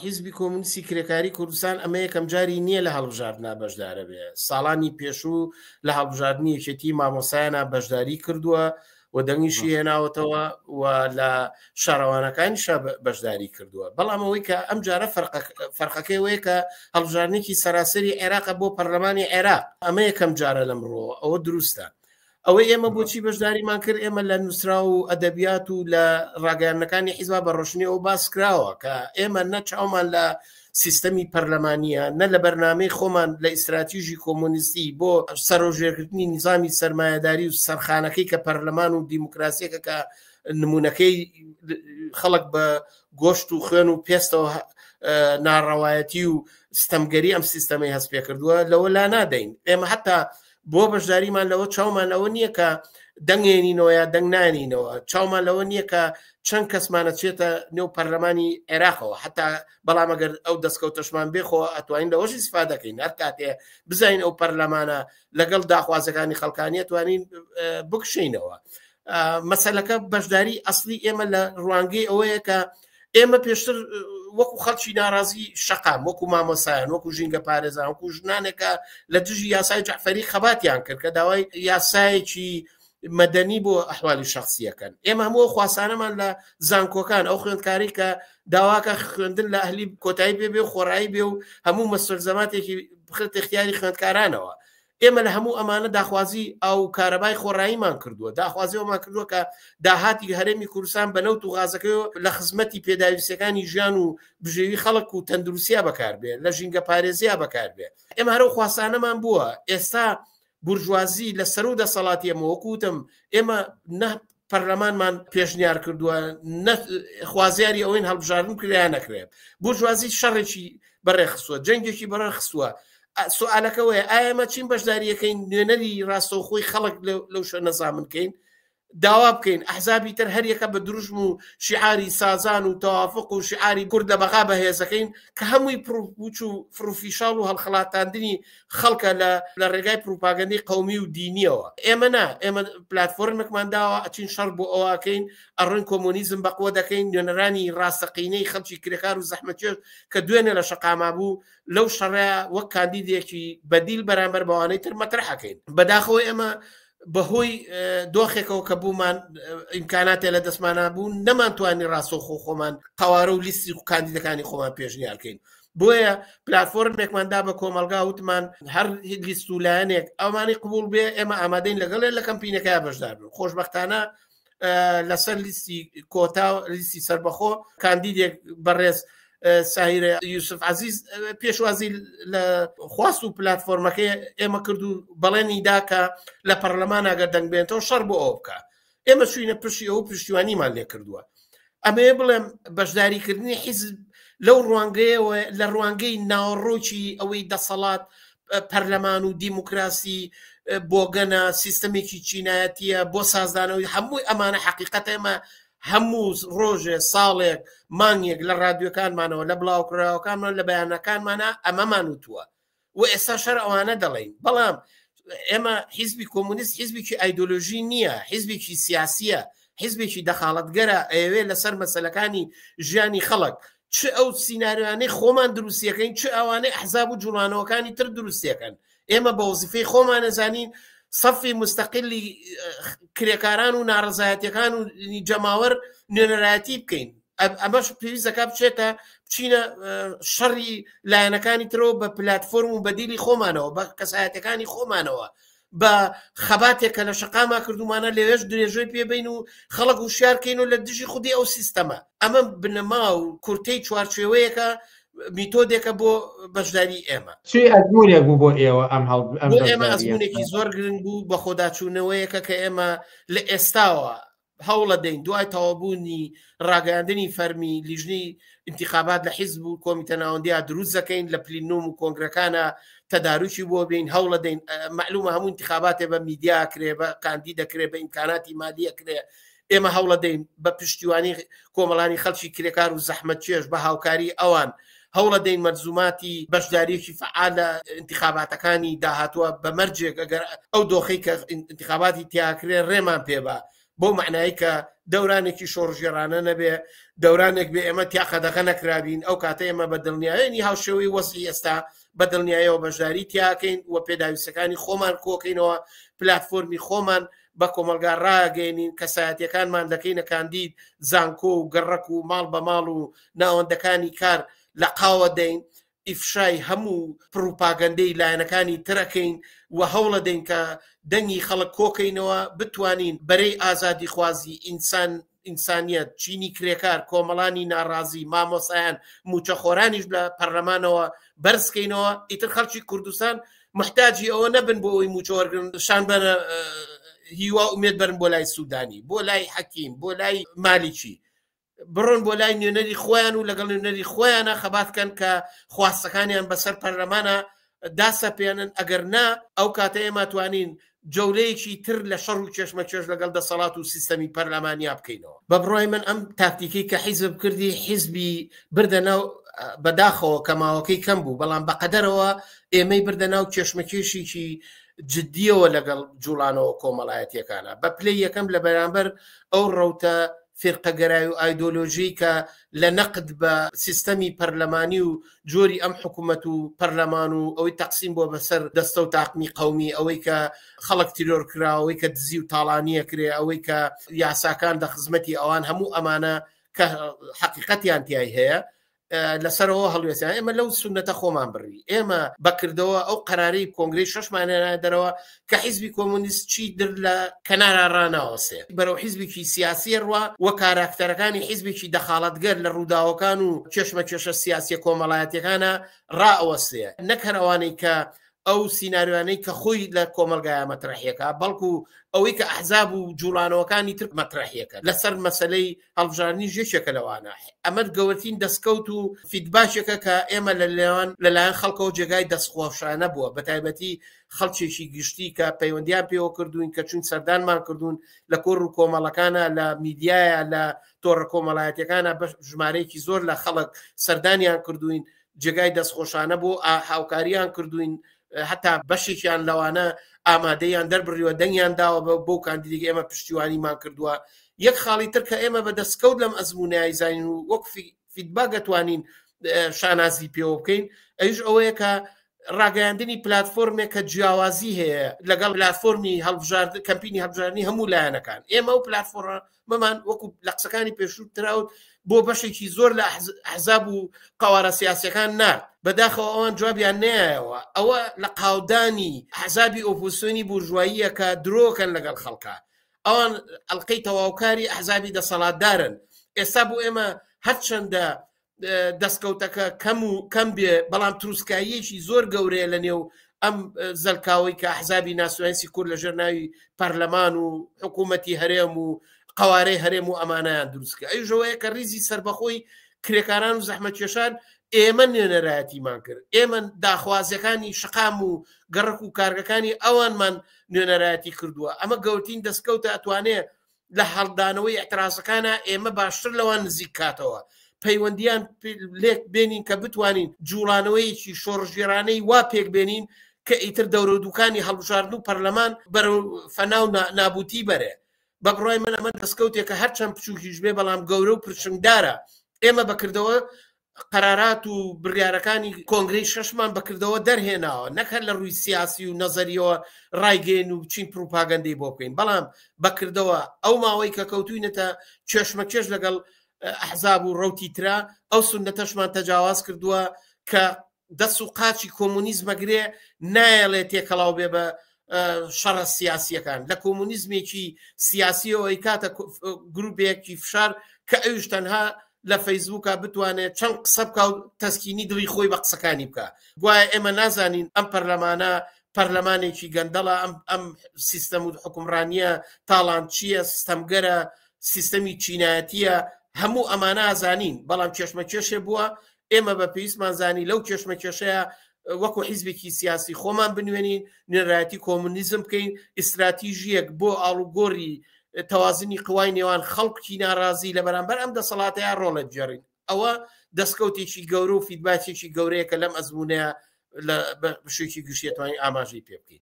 حیزبی کۆمونیستی کرێکاری کوردستان ئەمە یەکەم جاری نییە لە هەڵبژاردننا بەشدارە بێ. ساڵانی پێشوو لە هەڵبژاردننی یەکێتی مامۆسایانە بەشداری کردووە و دەنگیشی هێناوەتەوە و لە شارەوانەکانیشە بەشداری کردووە. بەڵام ئەوەی کە ئەم جارە فەرقەکەی وەیە کە هەڵبژاردنێکی سەراسەری عێراق بۆ پەرلەمانی عێراق ئەمە یەکەم جارە لەمڕۆ ئەوە دروستە. ئەوەی ئێمە بۆچی بەشداریمان کرد ئێمە لە نووسرا و ئەدەبیات و لە ڕاگەیاندنەکانی حیزب بە ڕۆشنی ئەو باس کراوە کە ئێمە نەچاومان لە سیستەمی پەرلەمانیە نە لە بەرنامەی خۆمان لە ئیستراتیژی کۆمۆنیستی بۆ سەرۆژێکردنی نظامی سەرمایەداری و سەرخانەکەی کە پەرلەمان و دیموکراسیەکە کە نمونونەکەی خەڵک بە گۆشت و خوێن و پێستەوە ناڕەوایەتی و ستەمگەری ئەم سیستەمەی هەست پێ کردووە لەوە لا نادەین. ئێمە حتا بۆ بەشداریمان لەوە چاومان لەوە نییە کە دەنگێنینەوە یا دەنگ نانینەوە، چاومان لەوە نییە کە چەند کەسمانە چێتە نێو پەرلەمانی عێراقەوە حتا بەڵام ئەگەر ئەو دەستکەوتەشمان بێخۆ ئەتوانین لەوەشی استفادە دەکەین هەر کاتێ بزانین ئەو پەرلەمانە لەگەڵ داخوازەکانی خەڵکانی توانین بکشینەوە. مەسەلەکە بەشداری ئەسلی ئێمە لە ڕوانگەی ئەوەیە کە ئێمە پێشتر وەکو خەڵکی ناڕازی شەقام وەکو مامۆسایان وەکو ژینگە پارێزان وەکو ژنانێکە لە دژی یاسای جەعفەری خەباتیان کرد کە داوای یاسایەکی مەدەنی بۆ ئەحوالی شخصیەکەن. ئێمە هەموو خواستانەمان لە زانکۆکان ئەو خوێندکاری کە داواکە خوێندن لە ئەهلی کۆتایی پێ بێ و خۆڕایی بێ و هەموو مەسەرزەماتێکی بخرێت اختیاری خوێندکارانەوە. ئێمە لە هەموو ئەمانە داخوازی ئەو کارەبای خۆڕاییمان کردووە، داخوازی ئەومان کردووە کە داهاتی هەرێمی کوردستان بە نەوت و غازەکەیەوە لە خزمەتی پێداویستەکانی ژیان و بژێوی خەڵک و تەندروستیا بەکاربێ لە ژینگە پارێزییا بەکاربێ. ئێمە هەرو خواستانەمان بووە. ئێستا بورژوازی لە سەر و دەسەڵاتی ئەمە وەکوتم ئێمە نە پەرلەمانمان پێشنیار کردووە خوازیاری ئەوەین هەڵبژاردن کریان نەکرێت. بورژوازی شەڕێکی بەڕێخستووە، جەنگێکی بەڕێخستووە. سوالەکەوەیە ئایا ئەمە چین بەشداریەکەین نوێنەری ڕاستەوخۆی خەڵک لەو شوێنە نەزانن بکەین، داوا بکەین ئەحزابی تر هەریەکە بە دروژم و شیعاری سازان و تەوافق و شیعاری کوردە بەغا بەهێزەکەین کە هەمووی پرۆپوچ و فروفیشاڵ و هەڵخەڵاتاندنی خەڵکە لە ڕێگای پروپاگەندەی قەومی و دینیەوە. ئێمە ئێمە پلاتفۆرمێکمان داوە ئەچین شەڕ بۆ ئەوەکەین ئەڕۆین کۆمۆنیزم بەقوە دەکەین، نوێنەرانی ڕاستەقینەی خەڵکی کرێکار و زەحمەتکێش کە دوێنێ لە شەقاما بوو لەو شەڕەیە وەک کاندیدێکی بەدیل بەرامبەر بەوانەی تر مەترحەکەین. بەداخەوە ئێمە بەهۆی دۆخێکەوە کە بوومان ئیمکاناتێ لە دەستمانە بوون نەمانتوانی ڕاستەوخۆ خۆمان قەوارە و لیستی و کاندیدەکانی خۆمان پێشنیارکەین. بۆیە پلاتفۆرمێکماندا بە کۆمەلگا وتمان هەر لیست و لایەنێک ئەومانی قبول بێ ئێمە ئامادەین لەگەڵێ لە کەمپینەکەی بەشدار بن. خۆشبەختانە لەسەر لیستی کۆتا لیستی سەربەخۆ کاندیدێک بەڕێز ساهیرە یوسف عەزیز پێشوازی لە خواست و پلاتفۆرمەکەی ئێمە کرد و بەڵێنی دا کە لە پەرلەمان ئەگەر دەنگ بێنێتەوە شەڕ بۆ ئەو بکە. ئێمە چوینە پشتی ئەو پشتیوانیمان لێ کردووە. ئەمەیە بڵێم بەشداریکردنی حیزب لەو ڕوانگەیەوە لە ڕوانگەی ناوەڕۆکی ئەوەی دەسەڵات پەرلەمان و دیموکراسی بۆگەنە سیستەمێکی چینایەتیە بۆ سازدانەوەی هەمووی ئەمانە حەقیقەت ئێمە هەموو ڕۆژێ ساڵێک مانگێک لە ڕادیۆکانمانەوە لە بڵاوکراوەکانمان لە بەیانەکانمانە ئەمەمان وتووە و ئێستا شەر ئەوانە دەڵێن. بەڵام ئێمە حیزبی کۆمونیست حیزبێکی ئایدۆلۆژی نییە، حیزبێکی سیاسیە، حیزبێکی دەخاڵەتگەرە ئەوێ لەسەر مەسەلەکانی ژیانی خەڵک چ ئەو سیناریوانەی خۆمان دروستیەکەین چ ئەوانەی ئەحزاب و جوڵانەوەکانی تر دروستیەکەن. ئێمە بە وەزیفەی خۆمان نەزانین سەفی مستەقلی کرێکاران و ناڕزایەتیەکان و جەماوەر نوێنەرایەتی بکەین. ئەمەش پێویستەکە بچێتە بچینە شەڕی لایەنەکانی ترەوە بە پلاتفۆرم و بەدیلی خۆمانەوە بە کەسایەتەکانی خۆمانەوە بە خەباتێکە لە شەقاما کردومانە لەوێش درێژۆی پێبین و خەڵک وشارکەین و لە دژی خودی ئەو سیستەمە. ئەمە بنەما و کورتەی چوارچێوەیەکە میتۆدێکە بۆ بەشداری ئێمە. چی ئەزمونێک بوو بۆ ئێوە ئێمە ئەزمونێکی زۆر گرنگ بوو بە خۆداچوونەوەیەکە کە ئێمە لە ئێستاوە هەوڵە دەین دوای تەوابوونی ڕاگەاندنی فەرمی لیژنەی انتخابات لە حیزب و کۆمیتە ناوەندیە دروست دەکەین لە پلینۆم و کۆنگرەکانە تەداروکی بۆ بین هەوڵە دەین معلومە هەموو انتخاباتێ بە میدیا کرێ بە کاندی دەکرێت بە ئیمکاناتی مالیە کرێ. ئێمە هەوڵە دەین بە پشتیوانی کۆمەڵانی خەڵکی کرێکار و زەحمەت چێش بە هاوکاری ئەوان هەوڵە دەین مەرزوماتی بەشداریەکی فعال لە انتخاباتەکانی داهاتووە بە مەرجێک ئەگەر ئەو دۆخەی کە انتخاباتی تیاکرێ ڕێمان پێبە بۆ معنایی کە دەورانێکی شۆڕژێرانە نەبێ دەورانێک بێ ئێمە تیاقەدەکە نەکرابین ئەو کاتە ئێمە بە دڵنیایەنی هاوشێوەی وەزی ئێستا بە دڵنیایەوە بەشداری تیاکەین و پێداویستەکانی خۆمان کۆکەینەوە پلاتفۆرمی خۆمان بە کۆمەلگا ڕاگەێنین کەسایەتیەکانمان دەکەینە کاندید زانکۆ و گەڕک و ماڵ بە ماڵ و ناوەندەکانی کار لە قاوە دەین ئیفشای هەموو پروپاگەندەی لایەنەکانی ترەکەین و هەوڵە دەین کە دەنگی خەڵک کۆکەینەوە بتوانین بەرەی ئازادی خوازی ئینسانیەت چینی کرێکار کۆمەڵانی ناڕازی مامۆسایان موچەخۆرانیش لە پەرلەمانەوە بەرزکەینەوە ئیتر خەڵکی کوردستان محتاجی ئەوە نەبن بۆ ئەوی موچەوەرگن شان بەنە هیوا ئومێد بەرن بۆ لای سوودانی بۆ لای حەکیم بۆ لای مالیکی بڕۆن بۆ لای نوێنەری خۆیان و لەگەڵ نوێنەری خۆیانە خەباتکەن کە خواستەکانیان بەسەر پەرلەمانە داسەپێنن ئەگەر نا ئەو کاتە ئێمە توانین جەولەیەکی تر لە شەڕ و کێشمەکێش لەگەڵ دەسەڵات و سیستەمی پەرلەمانیا بکەینەوە بە بڕای من ئەم تاکتیکی کە حیزب کردی حیزبی بردەناو بەداخەوە کە ماوەکەی کەم بوو بەڵام بەقەدەرەوە ئێمەی بردەناو کێشمەکێشێکی جددیەوە لەگەڵ جوڵانەوە کۆمەڵایەتیەکانە بە پلەی یەکەم لە بەرامبەر ئەو ڕەوتە فرقەگەرای و ئایدۆلۆژی کە لە نەقد بە سیستەمی پەرلەمانی و جۆری ئەم حکوومەت و پەرلەمان و ئەوەی تەقسیم بۆ بەسەر دەستە و تاقمی قەومی ئەوەی کە خەڵک تیرۆر کراوەی کە دزی و تاڵانیە کرێ ئەوەی کە یاساکان دە خزمەتی ئەوان هەموو ئەمانە کە حەقیقەتیان تیای هەیە لەسەرەوە هەڵوێستیان ئێمە لەو سونەتە خۆمان بڕی ئێمە بەکردەوە ئەو قەرارەی کۆنگرەی 6مانە دەرەوە کە حیزبی کۆمونیست چی در لە کەنارە ڕاناوەسێ بەرەو حیزبێکی سیاسی ڕوا وە کاراکتەرەکانی حیزبێکی دەخاڵەتگەر لە ڕووداوەکان و کێشمە سیاسی کۆمەڵایەتیەکانە ڕائەوەسێ نەکەرەوانەی کە ئەو سیناریوانەی کە خۆی لە کۆمەلگایە مەترەحیەکە بەڵکو ئەوەی کە ئەحزاب و جوڵانەوەکانی تر مەترەحیەکە لەسەر مەسەلەی هەڵبژاردننی ژێشێکە لەوانە ئەمە گەورەترین دەستکەوت و فیدباشێکە کە ئێمە لەلایەن خەڵکەوە جێگای دەستخۆشانە بووە بە تایبەتی خەڵکێکی گشتی کە پەیوەندیان پێوە کردوین کە چون سەردانمان کردوون لە کۆڕ و کۆمەڵەکانە لە میدیایە لە تۆڕە کۆمەڵایەتیەکانە بە ژمارەیەکی زۆر لە خەڵک سەردانیان کردوین جێگای دەستخۆشانە بۆ هاوکاریان کردوین حتا بەشێکیان لەوانە ئامادەیان دەربڕیوە دەنگیان داوە بۆ کاندیدێکی ئێمە پشتیوانیمان کردووە یەک خاڵی تر کە ئێمە بە دەستکەوت لەم ئەزمونای زانین و وەک فیدباک دەتوانین شانازی پێوە بکەین ئەوش ئەوەیە کە ڕاگەیاندنی پلاتفۆرمێک کە جیاوازی هەیە لەگەڵ پلاتفۆرمی هەڵبژاردن کەمپینی هەڵبژاردننی هەموو لایەنەکان ئێمە و پلاتفۆرمە مەمان وەکو لە قسەکانی پێشوو تراوت بۆ بەشێکی زۆر لە ئەحزاب و قەوارە سیاسیەکان نات بەداخەوە ئەوان جوابیان نایەوە ئەوە لە قاودانی ئەحزابی ئۆپۆزیسیۆنی بورژواییە کە درۆکەن لەگەڵ خەڵکە ئەوان ئەڵقەی تەواوکاری ئەحزابی دەسەڵاتدارن ئێستا بۆ ئێمە هەرچەندە دەستکەوتەکە کەم بێ بەڵام تروسکاییەکی زۆر گەورەیە لە نێو ئەم زەلکاوی کە ئەحزابی ناسیۆنالیستی کورد لە ژێرناوی پەرلەمان و حکوومەتی هەرێم و قوارەی هەرێم و ئەمانەیان دروستکە ئەوژەوەیە کە ریزی سەربەخۆی کرێکاران و زەحمەتکێشان ئێمە نوێنەرایەتیمان کرد ئێمە داخوازیەکانی شقام و گەڕک و کارگەکانی ئەوانمان نوێنەرایەتی کردووە ئەمە گەورەترین دەستکەوتە ئەتوانێت لە هەڵدانەوەی ئەترازەکانە ئێمە باشتر لەوان نزیک کاتەوە پەیوەندیان لێک بێنین کە بتوانین جوڵانەوەیکی شۆڕژێرانەی وا پێک بێنین کە ئیتر دەورە دووکانی هەڵبژاردن و پەرلەمان بەرەو فەناو نابوتی بەرێ بە بڕای من ئەمە دەستکەوتێکە هەرچەند بچووکیش بێ بەڵام گەورە و پرچنگدارە ئێمە بەکردەوە قەرارات و بڕیارەکانی کۆنگرەی 6مان بەکردەوە دەرهێناوە نەکەر لە ڕووی سیاسی و نەزەریەوە ڕایگەین و چین پروپاگەندەی بۆ بکەین بەڵام بەکردەوە ئەو ماوەی کە کەوتوینەتە کێشمەکێش لەگەڵ ئەحزاب و ڕەوتی ترا ئەو سونەتەشمان تەجاواز کردووە کە دەست و قاچی کۆمونیزمەگرێ نایەڵێ تێکەڵاو بێ بە شەڕە سیاسیەکان لە کۆمونیزمێکی سیاسیەوەی کاتە گروپێکی فشار کە ئەوش تەنها لە فەیسبووکە بتوانێت چەند قسە بکە و تەسکینی دڵی خۆی بە قسەکانی بکە گوایە ئێمە نازانین ئەم پەرلەمانە پەرلەمانێکی گەندەڵە ئەم سیستەم و حکومڕانیە تاڵان چییە سیستەمگەرە سیستەمی چینایەتیە هەموو ئەمانە ئازانین بەڵام کێشمەکێشێ بووە ئێمە بە پێویستمان زانی لەو کێشمەکێشەیە وەکو حیزبێکی سیاسی خۆمان بنوێنین نوێنەرایەتی کۆمونیزم بکەین ئیستراتیژیەک بۆ ئاڵوگۆڕی تەوازنی قوای نێوان خەڵکی ناڕازی لە بەرامبەر ئەم دەسەڵاتەیە ڕۆڵت جێڕین ئەوە دەستکەوتێکی گەورە و فیدباکێکی گەورەیە کە لەم ئەزمونەیە لە شوێکی گشتێتوانی ئاماژەی پێ بکەین